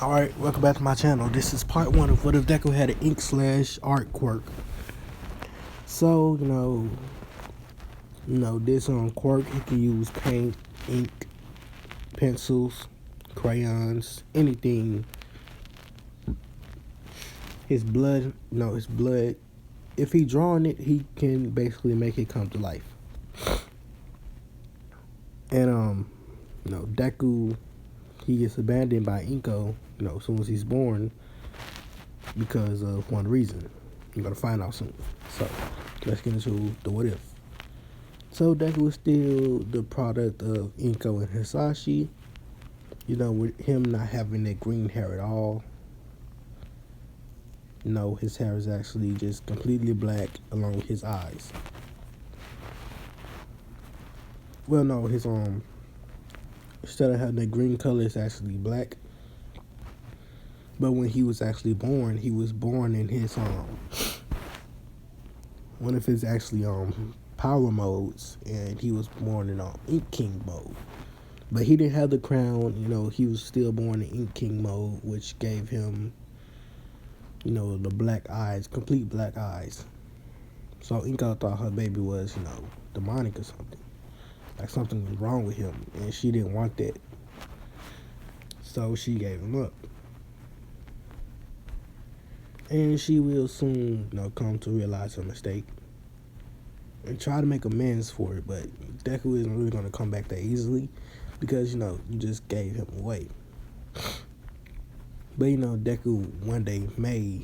Alright, welcome back to my channel. This is part 1 of what if Deku had an ink slash art quirk. So, this on Quirk, he can use paint, ink, pencils, crayons, anything. His blood, if he drawing it, he can basically make it come to life. And, Deku, he gets abandoned by Inko, as soon as he's born because of one reason. You're going to find out soon. So, let's get into the what if. So, Deku is still the product of Inko and Hisashi. With him not having that green hair at all. His hair is actually just completely black along with his eyes. Well, no, his instead of having the green color, it's actually black. But when he was actually born, he was born in his one of his actually power modes, and he was born in Ink King mode. But he didn't have the crown. He was still born in Ink King mode, which gave him the black eyes, complete black eyes. So Inko thought her baby was demonic or something, like something was wrong with him, and she didn't want that, so she gave him up. And she will soon, come to realize her mistake and try to make amends for it. But Deku isn't really going to come back that easily because, you just gave him away. But, Deku one day may,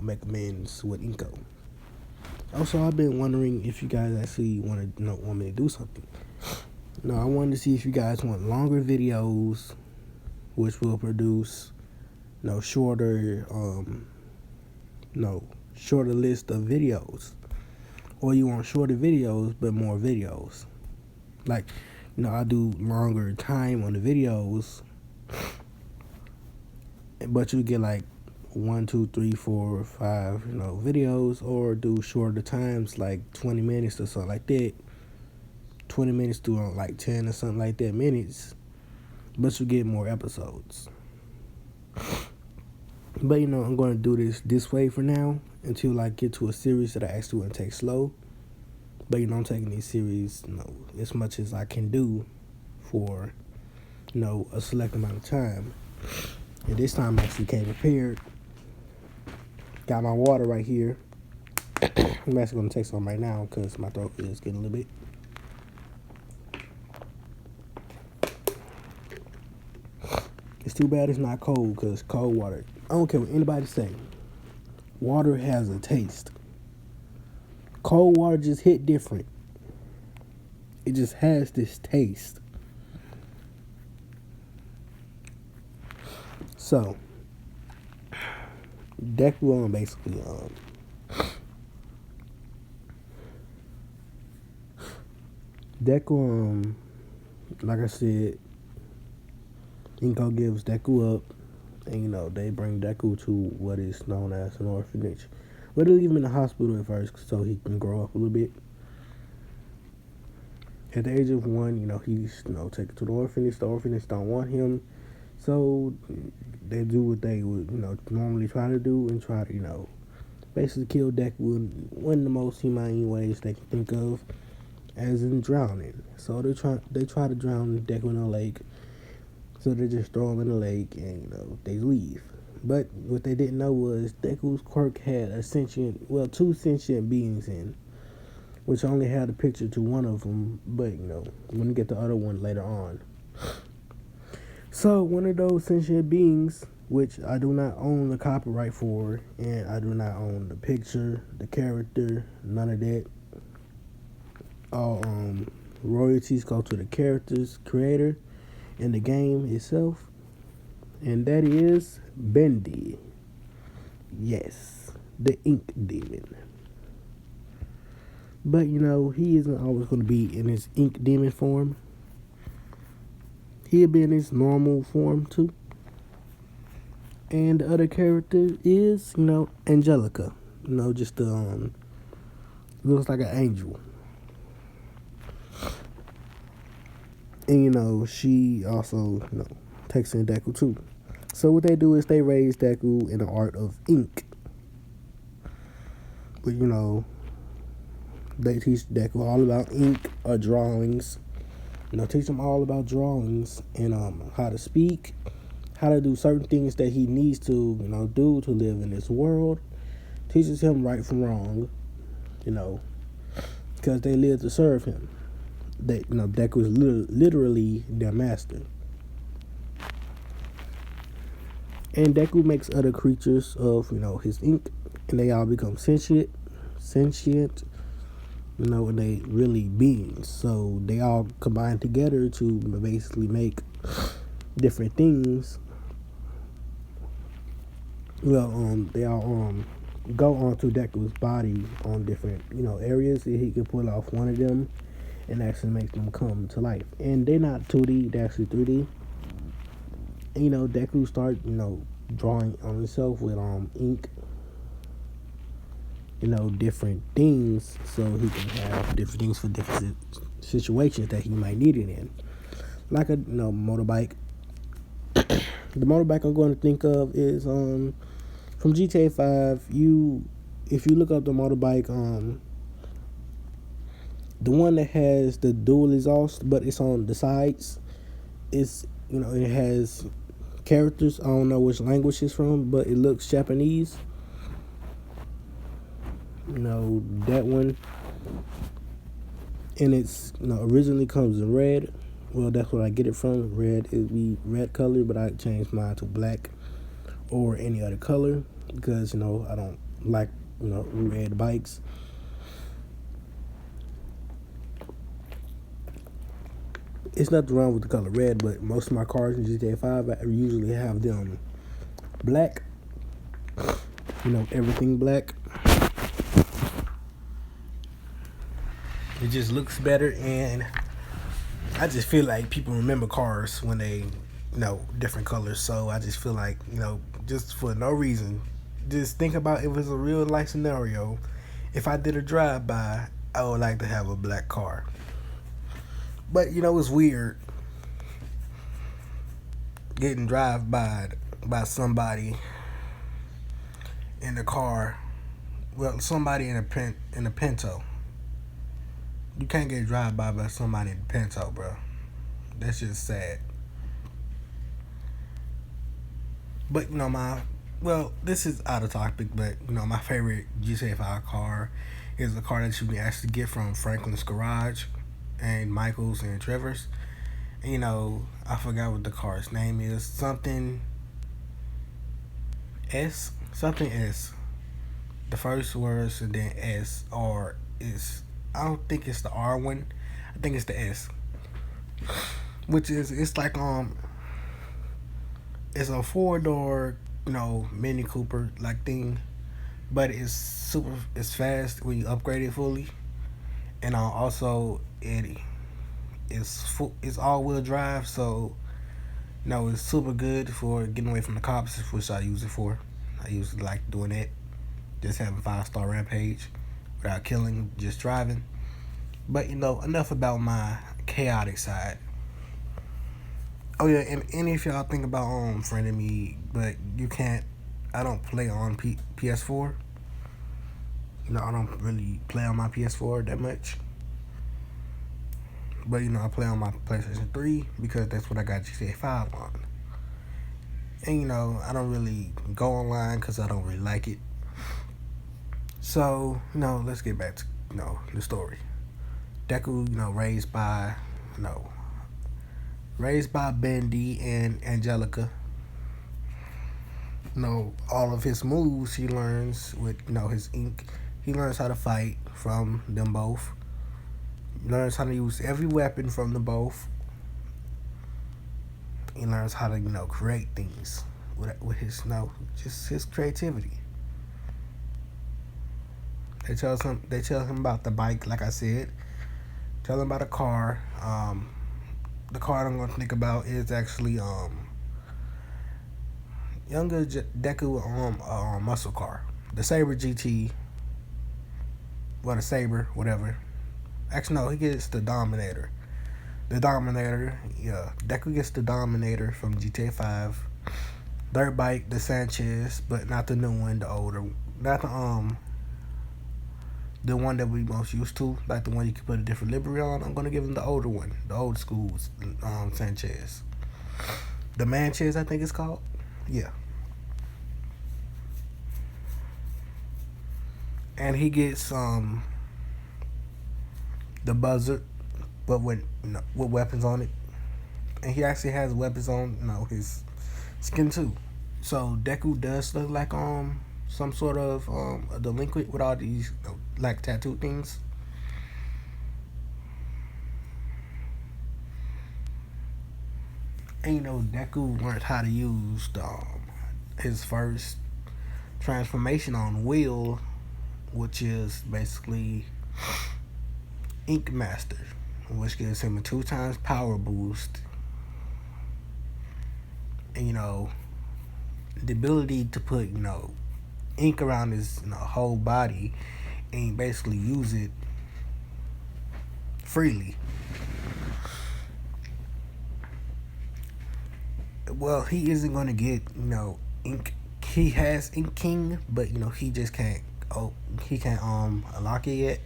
make amends with Inko. Also, I've been wondering if you guys actually want me to do something. I wanted to see if you guys want longer videos, which will produce, shorter list of videos, or you want shorter videos but more videos. Like, I do longer time on the videos, but you get like 1, 2, 3, 4, 5 videos, or do shorter times like 20 minutes or something like that. 20 minutes to like 10 or something like that minutes, but you get more episodes. But I'm going to do this way for now until I get to a series that I actually want to take slow. But I'm taking these series as much as I can do for a select amount of time. And this time I actually came prepared. Got my water right here. I'm actually going to take some right now because my throat is getting a little bit. It's too bad it's not cold, because cold water, I don't care what anybody say, water has a taste. Cold water just hit different. It just has this taste. So, Deku basically, like I said, Inko gives Deku up, and they bring Deku to what is known as an orphanage. But they leave him in the hospital at first so he can grow up a little bit. At the age of 1, he's taken to the orphanage. The orphanage don't want him, so they do what they would normally try to do, and try to basically kill Deku in one of the most humane ways they can think of, as in drowning. So they try to drown Deku in a lake. So they just throw him in the lake and, they leave. But what they didn't know was Deku's quirk had two sentient beings in, which only had a picture to one of them, but, we're going to get the other one later on. So one of those sentient beings, which I do not own the copyright for, and I do not own the picture, the character, none of that. All royalties go to the character's creator in the game itself, and that is Bendy. Yes, the ink demon. But he isn't always going to be in his ink demon form. He'll be in his normal form too. And the other character is Angelica. Just looks like an angel. And she also takes in Deku too. So what they do is they raise Deku in the art of ink. But they teach Deku all about ink or drawings. Teach him all about drawings and how to speak, how to do certain things that he needs to, do to live in this world. Teaches him right from wrong, because they live to serve him. Deku is literally their master. And Deku makes other creatures of, his ink, and they all become sentient, and they really beings. So they all combine together to basically make different things. Well, they all go onto Deku's body on different, areas, and he can pull off one of them and actually make them come to life. And they're not 2D, they're actually 3D. And, Deku start, drawing on himself with ink, different things, so he can have different things for different situations that he might need it in. Like a motorbike. The motorbike I'm going to think of is from GTA 5. If you look up the motorbike, the one that has the dual exhaust, but it's on the sides. It's it has characters. I don't know which language it's from, but it looks Japanese. That one, and it's originally comes in red. Well, that's what I get it from. Red is the red color, but I changed mine to black or any other color because I don't like red bikes. It's nothing wrong with the color red, but most of my cars in GTA 5 I usually have them black. Everything black. It just looks better, and I just feel like people remember cars when they different colors. So I just feel like just for no reason, just think about if it was a real life scenario. If I did a drive by, I would like to have a black car. But it's weird getting drive by somebody in the car. Well, somebody in a Pinto. You can't get drive by somebody in a Pinto, bro. That's just sad. But this is out of topic. But my favorite GTA 5 car is a car that you can actually get from Franklin's Garage and Michael's and Trevor's. And, I forgot what the car's name is. Something S. The first words and then S, or is I don't think it's the R one. I think it's the S. Which is it's like it's a 4-door Mini Cooper like thing, but it's fast when you upgrade it fully, and also it's all-wheel drive, so it's super good for getting away from the cops, which I use it for. I usually like doing that, just having 5-star rampage without killing, just driving. But enough about my chaotic side. Oh yeah, and any of y'all think about friending me, but you can't. I don't play on PS4. I don't really play on my PS4 that much. But I play on my PlayStation 3 because that's what I got GTA 5 on. And I don't really go online because I don't really like it. So let's get back to the story. Deku, raised by Bendy and Angelica. All of his moves he learns with his ink. He learns how to fight from them both. He learns how to use every weapon from them both. He learns how to create things with his just his creativity. They tell him about the bike, like I said. Tell him about a car. The car I'm gonna think about is actually younger Deku muscle car, the Saber GT. Well, the Saber, whatever. Actually, no, he gets the Dominator. The Dominator, yeah. Deku gets the Dominator from GTA 5. Dirt bike, the Sanchez, but not the new one, the older, not the one that we most used to, like the one you can put a different livery on. I'm gonna give him the older one, the old school Sanchez, the Manchez, I think it's called. Yeah, and he gets the buzzard, but with weapons on it, and he actually has weapons on his skin too. So Deku does look like some sort of a delinquent with all these like tattoo things. And Deku learned how to use his first transformation on Will, which is basically Ink Master, which gives him a 2 times power boost. And the ability to put ink around his whole body and basically use it freely. Well, he isn't going to get ink. He has Ink King, but he just can't. Oh, he can't unlock it yet.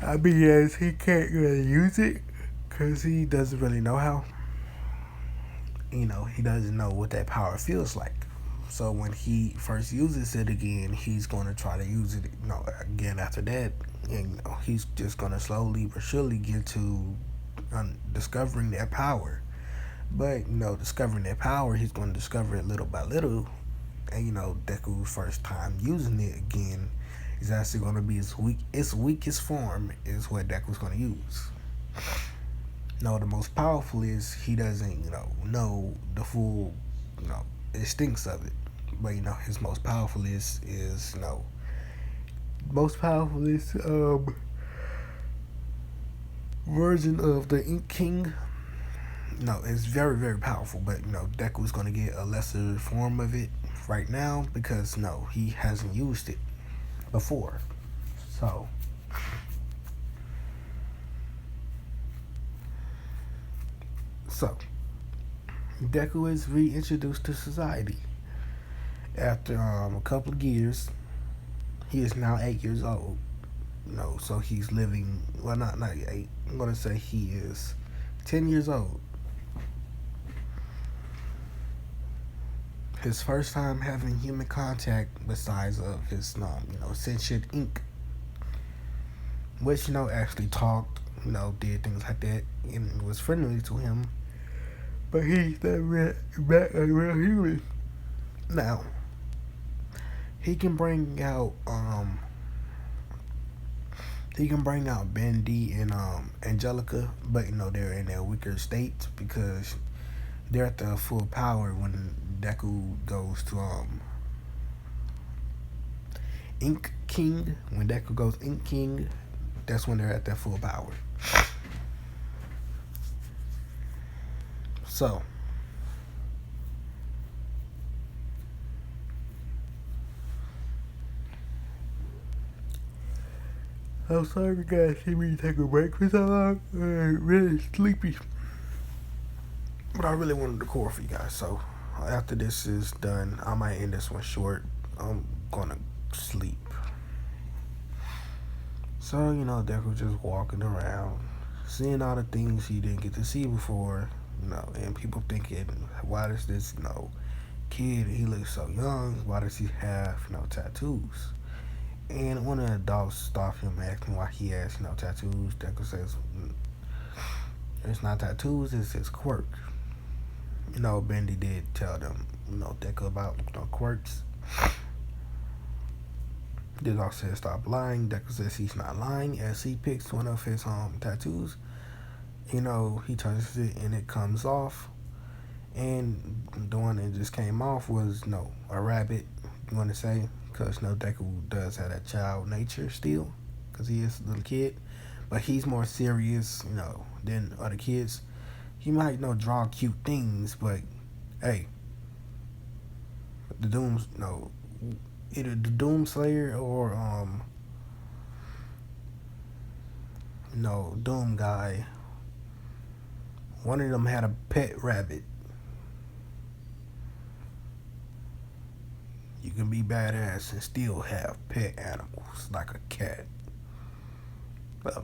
I mean, yes, he can't really use it because he doesn't really know how. He doesn't know what that power feels like. So when he first uses it again, he's going to try to use it, again after that, and he's just going to slowly but surely get to discovering that power. But discovering that power, he's going to discover it little by little, and Deku's first time using it again is actually going to be its weakest form is what Deku's going to use. No, the most powerful is he doesn't, know the full, instincts of it. But his most powerful is most powerful is version of the Ink King. No, it's very very powerful, but Deku's gonna get a lesser form of it right now because he hasn't used it before. So Deku is reintroduced to society after a couple of years. He is now 8 years old. So he's living. Well, not 8. I'm gonna say he is 10 years old. His first time having human contact besides of his sentient ink, which actually talked, did things like that, and was friendly to him. But he's never met a real human. Now he can bring out Bendy and Angelica, but they're in their weaker state because they're at the full power when Deku goes to Ink King. When Deku goes Ink King, that's when they're at their full power. So I'm sorry you guys see me take a break for so long. I'm really sleepy. But I really wanted to record for you guys. So after this is done, I might end this one short. I'm gonna sleep. So Deku just walking around, seeing all the things he didn't get to see before. And people thinking, why does this kid, he looks so young, why does he have tattoos? And one of the adults stopped him asking why he has tattoos. Deku says it's not tattoos, it's his quirk. Bendy did tell them Deku about quirks. Deku says stop lying. Deku says he's not lying as he picks one of his tattoos. He touches it and it comes off. And the one that just came off was a rabbit, you want to say, because Deku does have that child nature still, because he is a little kid, but he's more serious, than other kids. He might draw cute things, but hey, the either the Doom Slayer or Doom guy. One of them had a pet rabbit. You can be badass and still have pet animals like a cat. A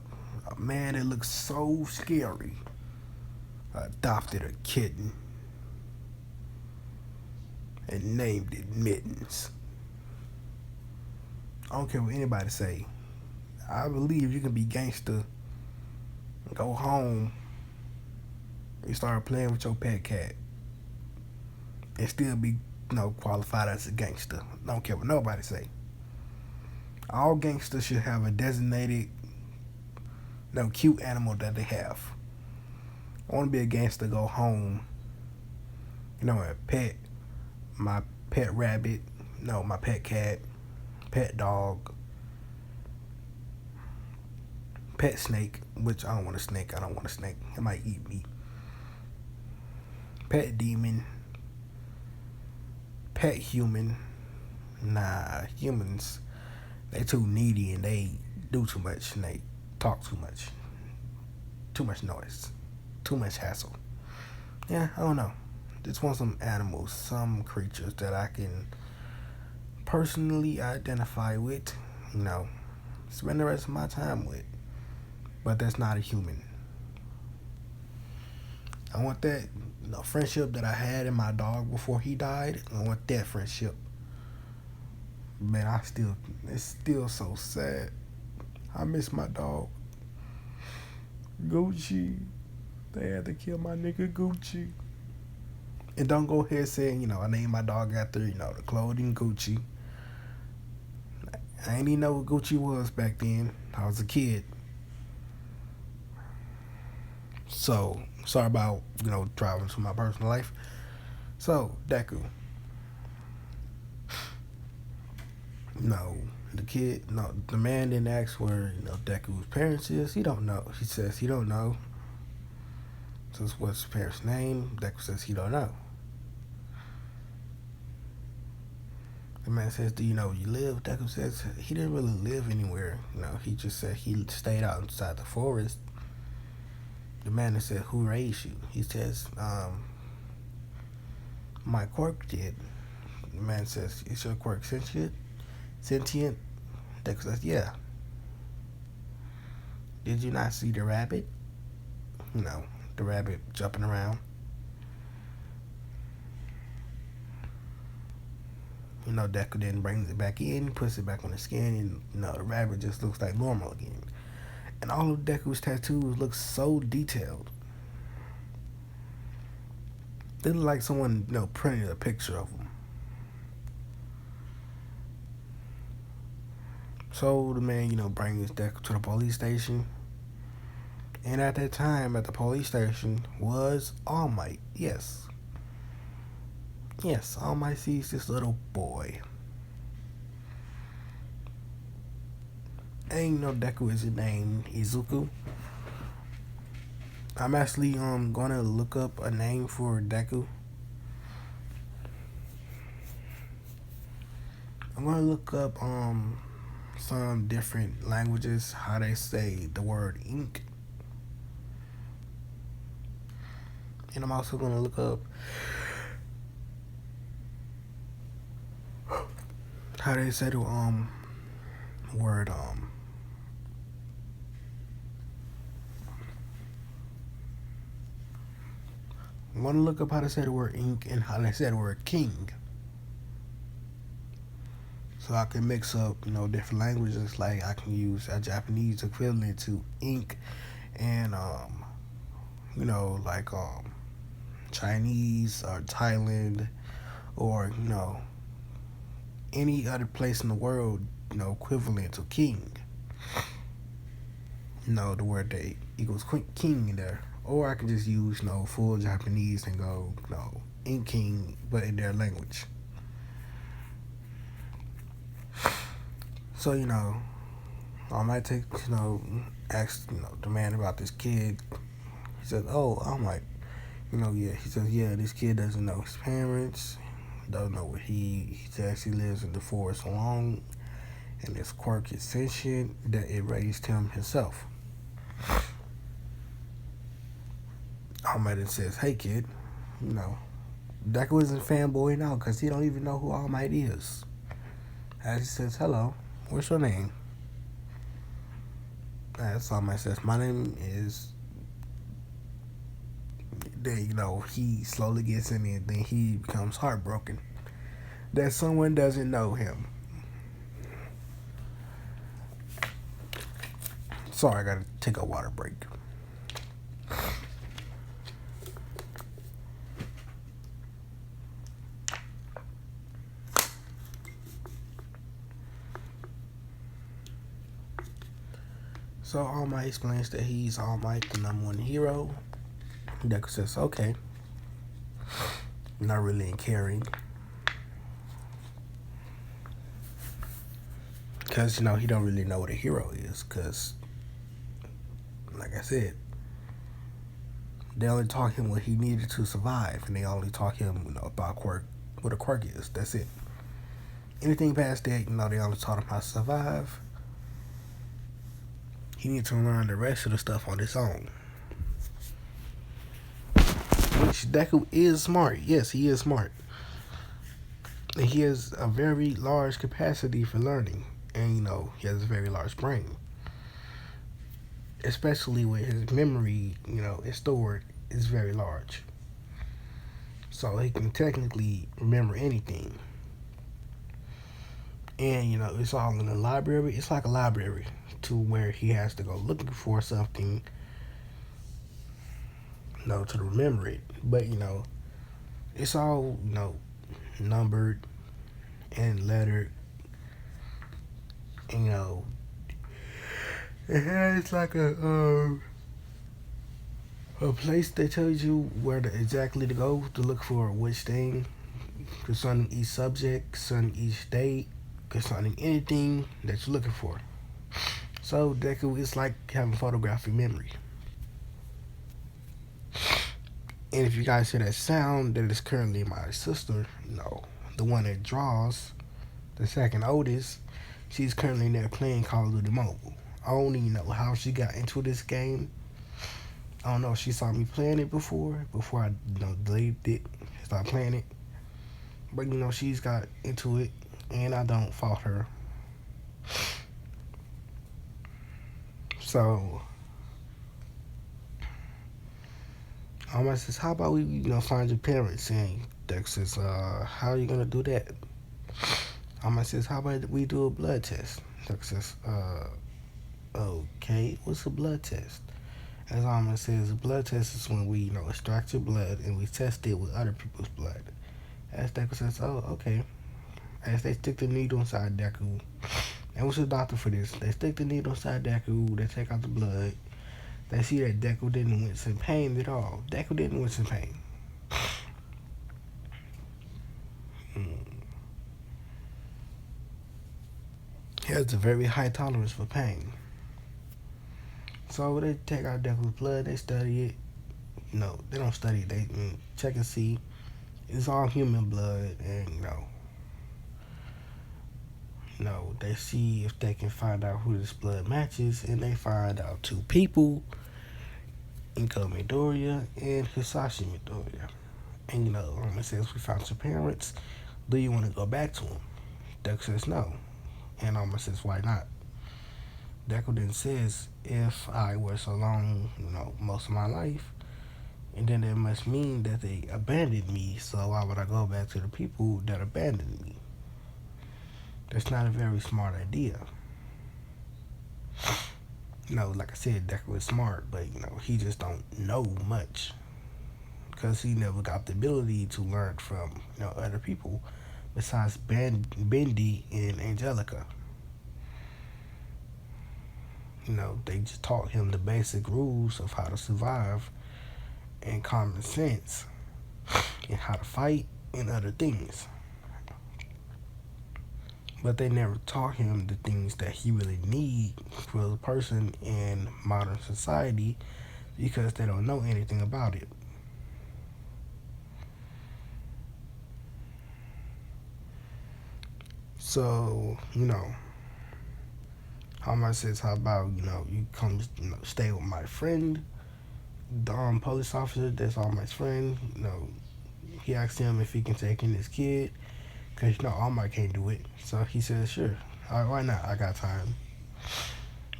man that looks so scary adopted a kitten and named it Mittens. I don't care what anybody say. I believe you can be gangster, go home, and start playing with your pet cat, and still be qualified as a gangster. I don't care what nobody say. All gangsters should have a designated, cute animal that they have. I want to be a gangster, go home, and pet my pet rabbit, my pet cat, pet dog, pet snake, which I don't want a snake. I don't want a snake. It might eat me. Pet demon, pet human. Nah, humans, they too needy and they do too much and they talk too much noise, too much hassle. Yeah, I don't know. Just want some animals, some creatures that I can personally identify with, spend the rest of my time with. But that's not a human. I want that friendship that I had in my dog before he died. I want that friendship. Man, it's still so sad. I miss my dog. Gucci. They had to kill my nigga Gucci. And don't go ahead saying, I named my dog after, the clothing Gucci. I ain't even know what Gucci was back then. I was a kid. So, sorry about, driving to my personal life. So, Deku. The man didn't ask where, Deku's parents is. He don't know. He says he don't know. So, what's his parents' name? Deku says he don't know. The man says, do you know where you live? Deku says he didn't really live anywhere. He just said he stayed out inside the forest. The man said, who raised you? He says, my Quirk did. The man says, is your Quirk sentient? Deku says, yeah. Did you not see the rabbit? The rabbit jumping around. Deku then brings it back in, puts it back on the skin, and the rabbit just looks like normal again. And all of Deku's tattoos look so detailed. They look like someone, printed a picture of them. So the man, brings Deku to the police station. And at that time, at the police station, was All Might. Yes. Yes, All Might sees this little boy. And Deku is named Izuku. I'm actually gonna look up a name for Deku. I'm gonna look up some different languages, how they say the word ink. And I'm also gonna look up how they say the word I'm gonna look up how to say the word ink and how they say the word king. So I can mix up, different languages. Like I can use a Japanese equivalent to ink and Chinese or Thailand or, any other place in the world, equivalent to king. The word that equals king in there. Or I can just use, full Japanese and go, in king, but in their language. So, I might take, ask, the man about this kid. He says, oh, I'm like, yeah. He says, yeah, this kid doesn't know his parents, don't know where he says he lives in the forest alone, and this Quirk is sentient, that it raised him himself. All Might says, hey kid, Deku isn't fanboy now because he don't even know who All Might is. As he says, hello, what's your name? As All Might says, my name is. Then, he slowly gets in it, and then he becomes heartbroken that someone doesn't know him. Sorry, I gotta take a water break. So All Might explains that he's All Might, the number one hero. Deku says, okay. Not really caring. Because, he don't really know what a hero is. Because, like I said, they only taught him what he needed to survive. And they only taught him, about Quirk, what a Quirk is. That's it. Anything past that, they only taught him how to survive. He needs to learn the rest of the stuff on his own. Which Deku is smart. Yes, he is smart. And he has a very large capacity for learning. And, he has a very large brain. Especially with his memory, is stored is very large. So he can technically remember anything. And, it's all in the library. It's like a library to where he has to go looking for something, to remember it. But, it's all, numbered and lettered. And, it has like a place that tells you where exactly to go to look for which thing concerning each subject, concerning each date, concerning anything that you're looking for. So Deku is like having photographic memory. And if you guys hear that sound, that is currently my sister, the one that draws, the second oldest. She's currently in there playing Call of Duty Mobile. I don't even know how she got into this game. I don't know if she saw me playing it before I deleted it, started playing it. But she's got into it, and I don't fault her. So Alma says, how about we, find your parents? And Dex says, how are you gonna do that? Alma says, how about we do a blood test? Dex says, okay, what's a blood test? As Alma says, a blood test is when we, extract your blood and we test it with other people's blood. As Deku says, oh, okay. As they stick the needle inside Deku, and what's the doctor for this? They stick the needle inside Deku, they take out the blood. They see that Deku didn't wince in pain at all. Deku didn't wince in pain. He has a very high tolerance for pain. So they take out Deku's blood, they study it. They don't study it, they check and see. It's all human blood, and they see if they can find out who this blood matches, and they find out two people, Inko Midoriya and Hisashi Midoriya. And it says, we found your parents. Do you want to go back to them? Deku says no. And Alma says, why not? Deku then says, if I was alone, most of my life, and then it must mean that they abandoned me, so why would I go back to the people that abandoned me? That's not a very smart idea. Like I said, Deku is smart, but, he just don't know much. Because he never got the ability to learn from, other people besides Bendy and Angelica. They just taught him the basic rules of how to survive and common sense and how to fight and other things. But they never taught him the things that he really need for a person in modern society because they don't know anything about it. So, Alma says, how about, you come, stay with my friend, the police officer that's Alma's friend. He asked him if he can take in his kid, because you know All Might can't do it. So he says, sure, all right, why not? I got time.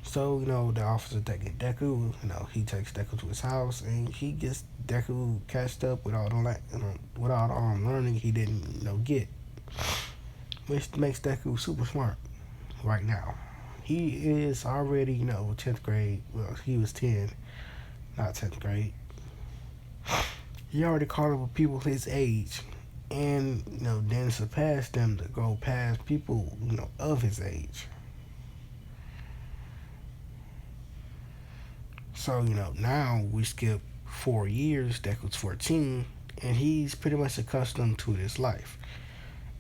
So you know the officer taking Deku, he takes Deku to his house and he gets Deku catched up with all the with all the learning he didn't get, which makes Deku super smart right now. He is already 10th grade. Well, he was 10, not 10th grade. He already caught up with people his age, and then surpassed them to go past people of his age. So now we skip 4 years. Deku's 14, and he's pretty much accustomed to this life.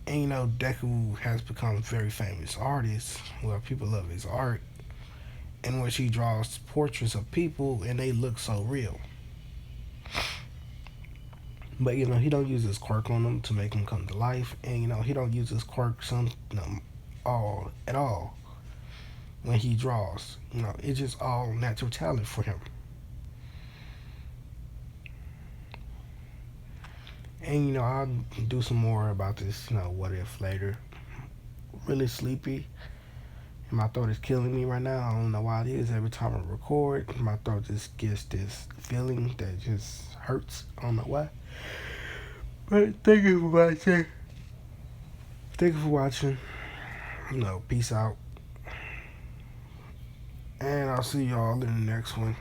And Deku has become a very famous artist. Well, people love his art, in which he draws portraits of people, and they look so real. But he don't use his quirk on them to make them come to life, and he don't use his quirk all at all when he draws. It's just all natural talent for him. And I'll do some more about this. What if later. Really sleepy. And my throat is killing me right now. I don't know why it is. Every time I record, my throat just gets this feeling that just hurts. I don't know why. But thank you for watching. Thank you for watching. Peace out. And I'll see y'all in the next one.